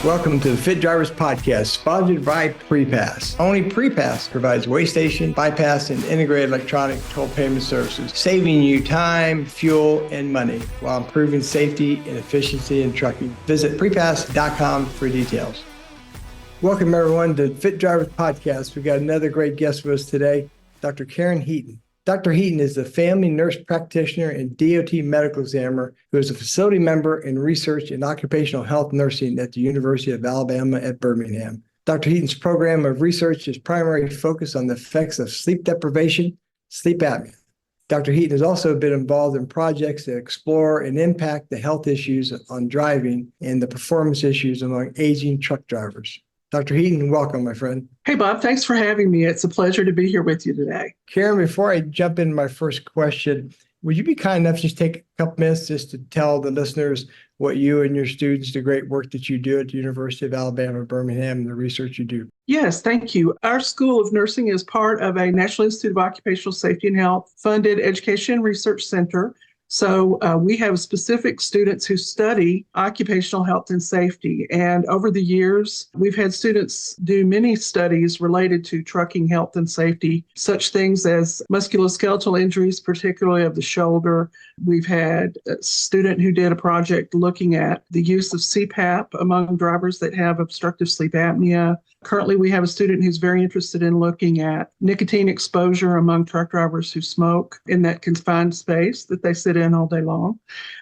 Welcome to the Fit Drivers Podcast, sponsored by PrePass. Only PrePass provides weigh station, bypass, and integrated electronic toll payment services, saving you time, fuel, and money while improving safety and efficiency in trucking. Visit prepass.com for details. Welcome, everyone, to Fit Drivers Podcast. We've got another great guest with us today, Dr. Karen Heaton. Dr. Heaton is a family nurse practitioner and DOT medical examiner who is a facility member in research in occupational health nursing at the University of Alabama at Birmingham. Dr. Heaton's program of research is primarily focused on the effects of sleep deprivation, sleep apnea. Dr. Heaton has also been involved in projects that explore and impact the health issues on driving and the performance issues among aging truck drivers. Dr. Heaton, welcome, my friend. Hey, Bob. Thanks for having me. It's a pleasure to be here with you today. Karen, before I jump into my first question, would you be kind enough to just take a couple minutes just to tell the listeners what you and your students, the great work that you do at the University of Alabama, Birmingham, and the research you do? Yes, thank you. Our School of Nursing is part of a National Institute of Occupational Safety and Health funded education and research center. So we have specific students who study occupational health and safety. And over the years, we've had students do many studies related to trucking health and safety, such things as musculoskeletal injuries, particularly of the shoulder. We've had a student who did a project looking at the use of CPAP among drivers that have obstructive sleep apnea. Currently, we have a student who's very interested in looking at nicotine exposure among truck drivers who smoke in that confined space that they sit in all day long.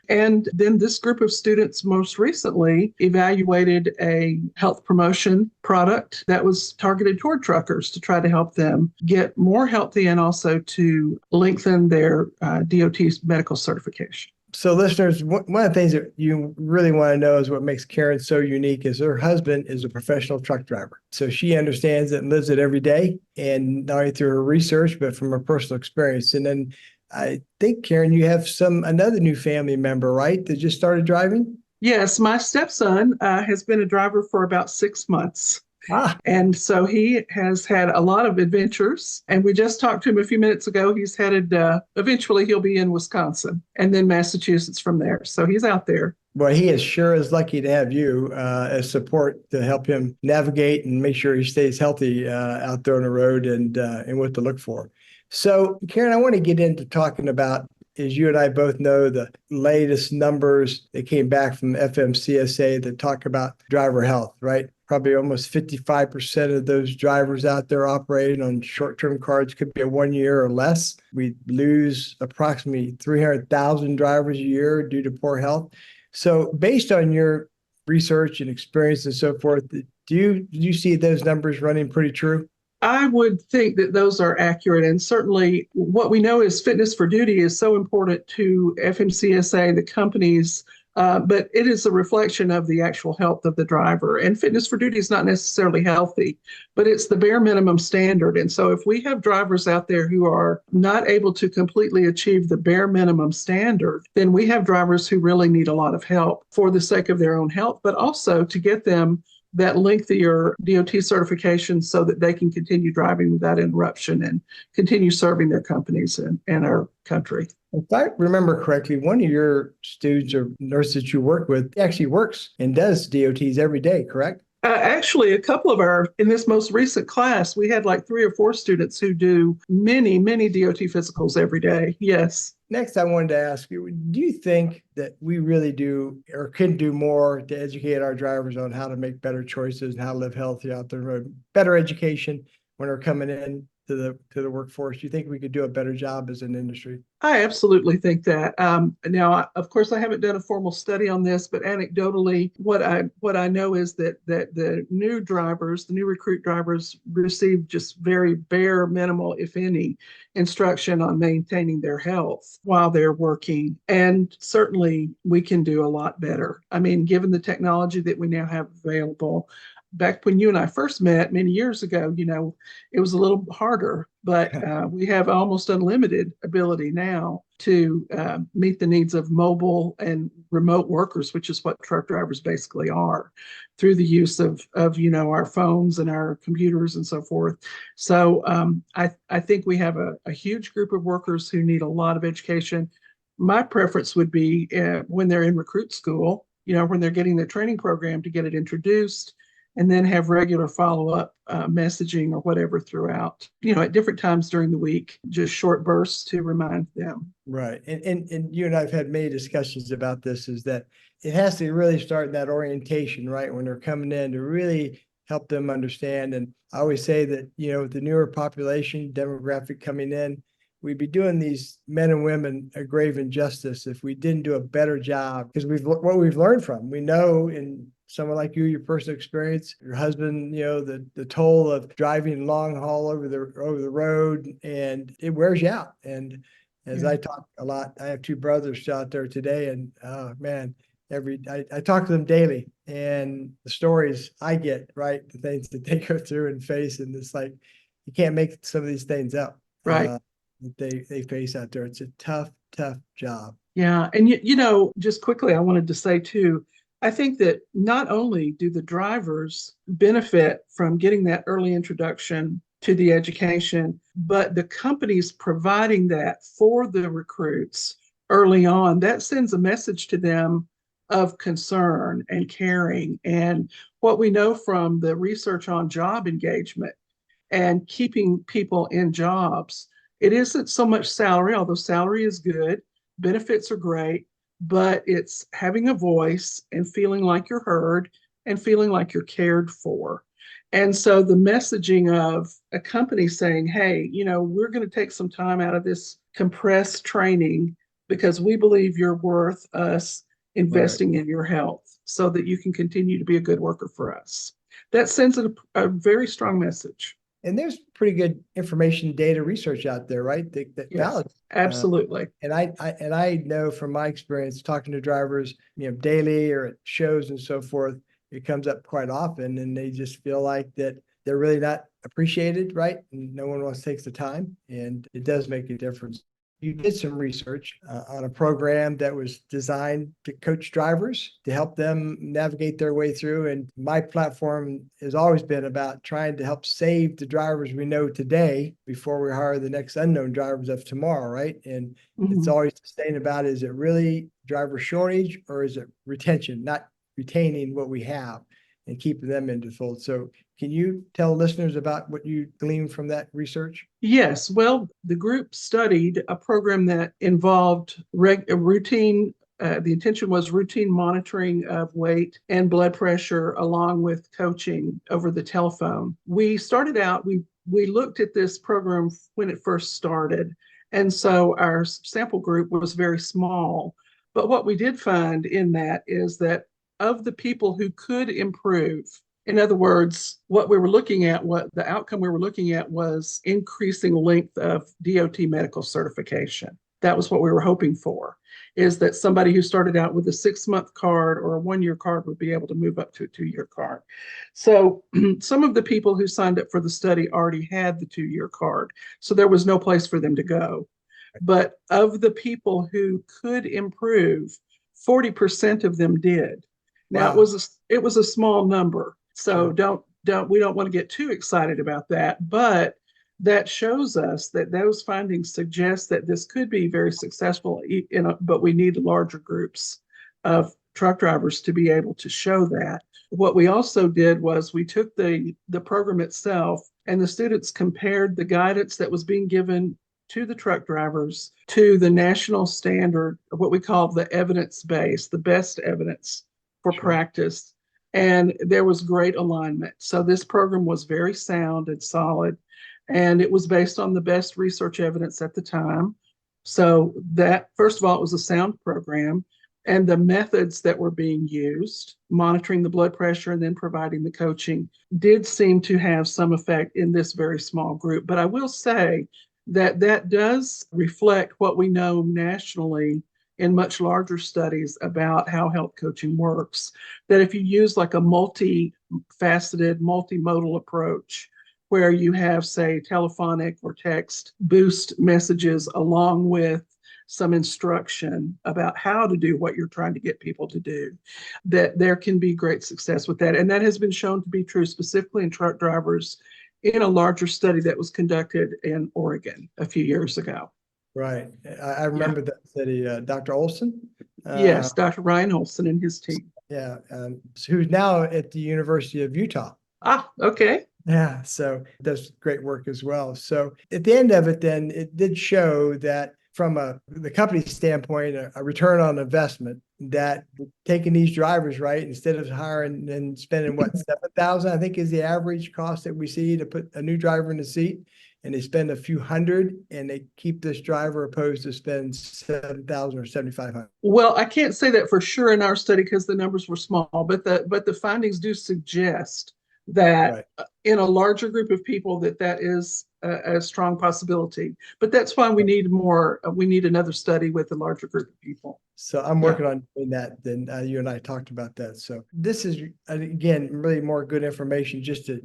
And then this group of students most recently evaluated a health promotion product that was targeted toward truckers to try to help them get more healthy and also to lengthen their DOT's medical certification. So listeners, one of the things that you really want to know is what makes Karen so unique is her husband is a professional truck driver. So she understands it and lives it every day, and not only through her research, but from her personal experience. And then I think, Karen, you have another new family member, right, that just started driving? Yes, my stepson has been a driver for about 6 months. And so he has had a lot of adventures. And we just talked to him a few minutes ago. He's headed, eventually he'll be in Wisconsin and then Massachusetts from there. So he's out there. Well, he is sure is lucky to have you as support to help him navigate and make sure he stays healthy out there on the road and what to look for. So, Karen, I want to get into talking about, as you and I both know, the latest numbers that came back from FMCSA that talk about driver health, right? Probably almost 55% of those drivers out there operating on short-term cards could be a 1 year or less. We lose approximately 300,000 drivers a year due to poor health. So based on your research and experience and so forth, do you see those numbers running pretty true? I would think that those are accurate. And certainly what we know is fitness for duty is so important to FMCSA, the companies, but it is a reflection of the actual health of the driver. And fitness for duty is not necessarily healthy, but it's the bare minimum standard. And so if we have drivers out there who are not able to completely achieve the bare minimum standard, then we have drivers who really need a lot of help for the sake of their own health, but also to get them that lengthier DOT certification so that they can continue driving without interruption and continue serving their companies and our country. If I remember correctly, one of your students or nurses you work with actually works and does DOTs every day, correct? Actually, a couple of in this most recent class, we had like 3 or 4 students who do many, many DOT physicals every day. Yes. Next, I wanted to ask you, do you think that we really do or can do more to educate our drivers on how to make better choices and how to live healthy out there on the road? Better education when they're coming in to the workforce. Do you think we could do a better job as an industry? I absolutely think that. Now, of course, I haven't done a formal study on this, but anecdotally, what I know is that the new drivers, the new recruit drivers, receive just very bare minimal, if any, instruction on maintaining their health while they're working. And certainly, we can do a lot better. I mean, given the technology that we now have available. Back when you and I first met many years ago, it was a little harder, but we have almost unlimited ability now to meet the needs of mobile and remote workers, which is what truck drivers basically are, through the use of our phones and our computers and so forth. So I think we have a huge group of workers who need a lot of education. My preference would be when they're in recruit school, when they're getting their training program, to get it introduced, and then have regular follow-up messaging or whatever throughout, at different times during the week, just short bursts to remind them. Right. And you and I have had many discussions about this, is that it has to really start in that orientation, right? When they're coming in, to really help them understand. And I always say that, with the newer population demographic coming in, we'd be doing these men and women a grave injustice if we didn't do a better job, because what we've learned from, we know in someone like you, your personal experience, your husband, the toll of driving long haul over the road, and it wears you out. And as I talk a lot, I have two brothers out there today, and man, I talk to them daily, and the stories I get, right, the things that they go through and face, and it's like you can't make some of these things up, Right. that they face out there. It's a tough job. Yeah. And, just quickly, I wanted to say too, I think that not only do the drivers benefit from getting that early introduction to the education, but the companies providing that for the recruits early on, that sends a message to them of concern and caring. And what we know from the research on job engagement and keeping people in jobs, it isn't so much salary, although salary is good, benefits are great, but it's having a voice and feeling like you're heard and feeling like you're cared for. And so the messaging of a company saying, hey, we're going to take some time out of this compressed training because we believe you're worth us investing in your health so that you can continue to be a good worker for us. That sends a very strong message. And there's pretty good information, data research out there, right? That Yes, validates. absolutely. And I know from my experience talking to drivers, daily or at shows and so forth, it comes up quite often, and they just feel like that they're really not appreciated, right? And no one else takes the time, and it does make a difference. You did some research on a program that was designed to coach drivers, to help them navigate their way through. And my platform has always been about trying to help save the drivers we know today before we hire the next unknown drivers of tomorrow, right? And it's always staying about, is it really driver shortage or is it retention, not retaining what we have and keeping them in the fold? So can you tell listeners about what you gleaned from that research? Yes. Well, the group studied a program that involved routine. The intention was routine monitoring of weight and blood pressure, along with coaching over the telephone. We started out, we looked at this program when it first started. And so our sample group was very small. But what we did find in that is that of the people who could improve, in other words, what we were looking at, what the outcome we were looking at was increasing length of DOT medical certification. That was what we were hoping for, is that somebody who started out with a 6-month card or a 1-year card would be able to move up to a 2-year card. So some of the people who signed up for the study already had the 2-year card, so there was no place for them to go. But of the people who could improve, 40% of them did. Now, Wow. it was a small number. So Sure. we don't want to get too excited about that, but that shows us that those findings suggest that this could be very successful, but we need larger groups of truck drivers to be able to show that. What we also did was we took the program itself, and the students compared the guidance that was being given to the truck drivers to the national standard, what we call the evidence base, the best evidence for practice. And there was great alignment. So this program was very sound and solid, and it was based on the best research evidence at the time. So that, first of all, it was a sound program, and the methods that were being used, monitoring the blood pressure and then providing the coaching, did seem to have some effect in this very small group. But I will say that that does reflect what we know nationally in much larger studies about how health coaching works, that if you use like a multifaceted, multimodal approach, where you have, say, telephonic or text boost messages along with some instruction about how to do what you're trying to get people to do, that there can be great success with that. And that has been shown to be true specifically in truck drivers in a larger study that was conducted in Oregon a few years ago. Right. I remember that study, Dr. Olson. Yes, Dr. Ryan Olson and his team. Yeah, who's now at the University of Utah. Ah, okay. Yeah, so does great work as well. So at the end of it, then it did show that from the company standpoint, a return on investment, that taking these drivers, right, instead of hiring and spending what, 7,000, I think is the average cost that we see to put a new driver in the seat, and they spend a few hundred and they keep this driver opposed to spend 7,000 or 7,500. Well, I can't say that for sure in our study because the numbers were small, but the findings do suggest that Right. In a larger group of people that is a strong possibility. But that's why we need more. We need another study with a larger group of people. So I'm working on doing that. Then you and I talked about that. So this is, again, really more good information just to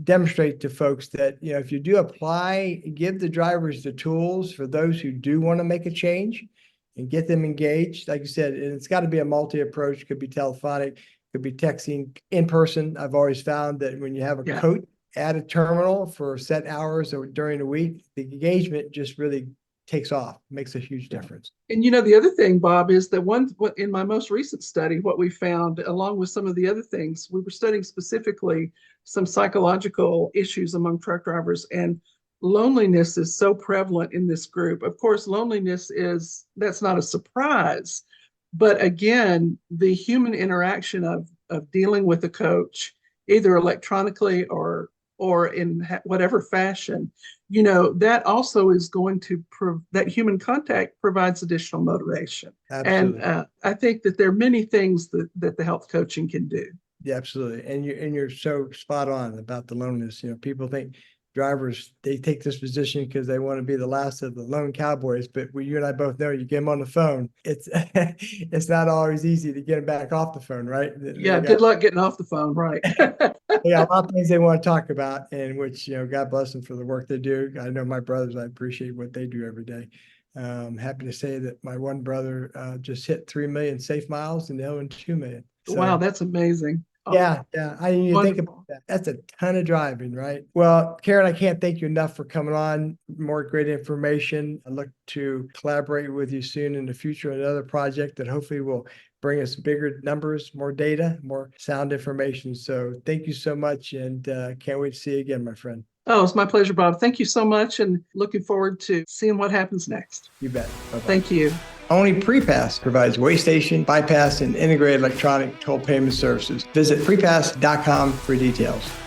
demonstrate to folks that, if you do apply, give the drivers the tools for those who do want to make a change and get them engaged. Like you said, and it's got to be a multi-approach. Could be telephonic, could be texting, in person. I've always found that when you have a coach at a terminal for set hours or during the week, the engagement just really takes off, makes a huge difference. And the other thing, Bob, is that in my most recent study, what we found, along with some of the other things, we were studying specifically some psychological issues among truck drivers, and loneliness is so prevalent in this group. Of course, that's not a surprise, but again, the human interaction of dealing with a coach, either electronically or in whatever fashion, that also is going to that human contact provides additional motivation. Absolutely. And I think that there are many things that the health coaching can do. Yeah, absolutely. And you're so spot on about the loneliness. People think drivers, they take this position because they want to be the last of the lone cowboys, but you and I both know, you get them on the phone, it's it's not always easy to get them back off the phone, right? Yeah, good luck getting off the phone, right? They got a lot of things they want to talk about, and which, God bless them for the work they do. I know my brothers, I appreciate what they do every day. Happy to say that my one brother just hit 3 million safe miles and the other one 2 million. So, wow, that's amazing. Yeah. You think about that. That's a ton of driving, right? Well, Karen, I can't thank you enough for coming on. More great information. I look to collaborate with you soon in the future on another project that hopefully will bring us bigger numbers, more data, more sound information. So thank you so much, and can't wait to see you again, my friend. Oh, it's my pleasure, Bob. Thank you so much, and looking forward to seeing what happens next. You bet. Bye-bye. Thank you. Only Prepass provides way station, bypass, and integrated electronic toll payment services. Visit prepass.com for details.